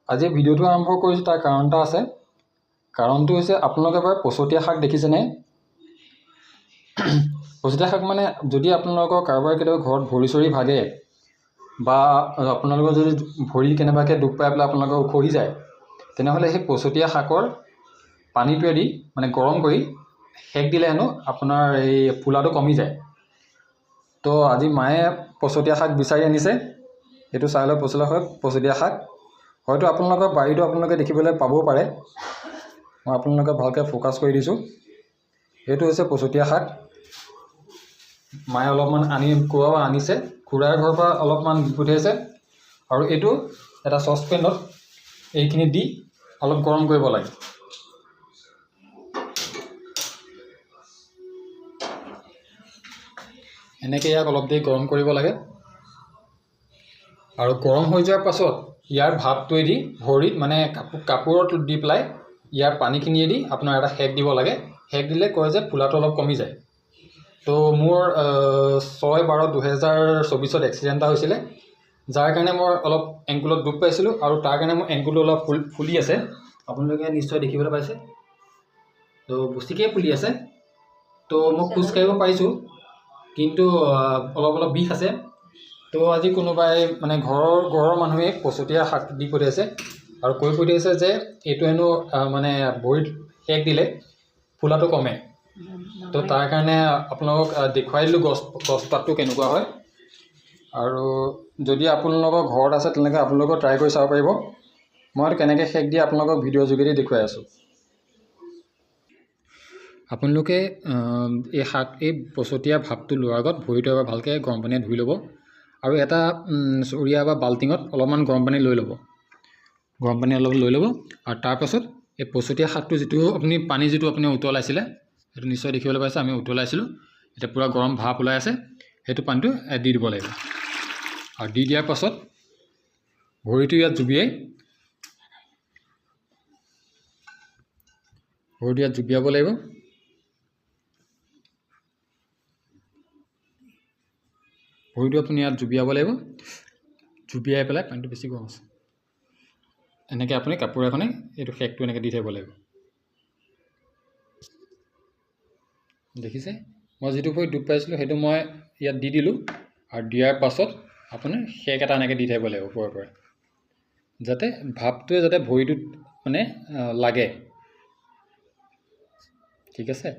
আজি ভিডিঅ'টো আৰম্ভ কৰিছোঁ তাৰ কাৰণ এটা আছে। কাৰণটো হৈছে আপোনালোকে এবাৰ পচতীয়া শাক দেখিছেনে? পচতীয়া শাক মানে যদি আপোনালোকৰ কাৰোবাৰ কেতিয়াবা ঘৰত ভৰি চৰি ভাগে বা আপোনালোকৰ যদি ভৰি কেনেবাকৈ দুখ পাই পেলাই আপোনালোকৰ উখহি যায়, তেনেহ'লে সেই পচতীয়া শাকৰ পানীটোৱেদি মানে গৰম কৰি সেক দিলে হেনো আপোনাৰ এই ফুলাটো কমি যায়। তো আজি মায়ে পচতীয়া শাক বিচাৰি আনিছে, এইটো চাই লওক পচতীয়া শাক। হয়তো আপোনালোকৰ বাৰীতো আপোনালোকে দেখিবলৈ পাবও পাৰে। মই আপোনালোকে ভালকৈ ফ'কাছ কৰি দিছোঁ। এইটো হৈছে পচতীয়া শাক। মায়ে অলপমান আনিছে, খুৰাৰ ঘৰৰ পৰা অলপমান দি পঠিয়াইছে। আৰু এইটো এটা চচপেনত এইখিনি দি অলপ গৰম কৰিব লাগে। এনেকৈ ইয়াক অলপ দেৰি গৰম কৰিব লাগে। আৰু গৰম হৈ যোৱাৰ পাছত ইয়াৰ ভাপটোৱেদি ভৰিত মানে কাপোৰত দি পেলাই ইয়াৰ পানীখিনিয়েদি আপোনাৰ এটা সেক দিব লাগে। সেক দিলে কয় যে ফুলাটো অলপ কমি যায়। তো মোৰ 6/12/2024 এক্সিডেণ্ট এটা হৈছিলে, যাৰ কাৰণে মই অলপ এংকুলত দুখ পাইছিলোঁ আৰু তাৰ কাৰণে মোৰ এংকুলটো অলপ ফুলি আছে। আপোনালোকে নিশ্চয় দেখিবলৈ পাইছে। তো বেছিকৈ ফুলি আছে। তো মই খোজকাঢ়িব পাৰিছোঁ, কিন্তু অলপ বিষ আছে। তো আজি কোনোবাই মানে ঘৰৰ মানুহে পচতীয়া শাক দি পঠিয়াইছে আৰু কৈ পঠিয়াইছে যে এইটো হেনো মানে ভৰিত সেক দিলে ফুলাটো কমে। তো তাৰ কাৰণে আপোনালোকক দেখুৱাই দিলোঁ গছপাতটো কেনেকুৱা হয়। আৰু যদি আপোনালোকৰ ঘৰত আছে তেনেকৈ আপোনালোকেও ট্ৰাই কৰি চাব পাৰিব। মই কেনেকৈ সেক দিয়ে আপোনালোকক ভিডিঅ'ৰ যোগেদি দেখুৱাই আছোঁ। আপোনালোকে এই পচতীয়া ভাপটো লোৱাৰ আগত ভৰিটো এবাৰ ভালকৈ গৰম পানীৰে ধুই ল'ব আৰু এটা চৰিয়া বা বাল্টিঙত অলপমান গৰম পানী লৈ ল'ব। গৰম পানী অলপ লৈ ল'ব আৰু তাৰপাছত এই পচতীয়া শাকটো পানী যিটো আপুনি উতলাইছিলে, সেইটো নিশ্চয় দেখিবলৈ পাইছে। আমি উতলাইছিলোঁ, এতিয়া পূৰা গৰম ভাপ ওলাই আছে। সেইটো পানীটো দি দিব লাগিব। আৰু দি দিয়াৰ পাছত ভৰিটো ইয়াত জুবিয়াব লাগিব। ভৰিটো আপুনি ইয়াত জুবিয়াব লাগিব। জুবিয়াই পেলাই পানীটো বেছি গৰম আছে। এনেকৈ আপুনি কাপোৰ এখনে এইটো সেকটো এনেকৈ দি থাকিব লাগিব। দেখিছে, মই যিটো ভৰিত দুখ পাইছিলোঁ সেইটো মই ইয়াত দি দিলোঁ। আৰু দিয়াৰ পাছত আপুনি সেক এটা এনেকৈ দি থাকিব লাগিব ওপৰৰ পৰা, যাতে ভাপটোৱে যাতে ভৰিটোত মানে লাগে। ঠিক আছে।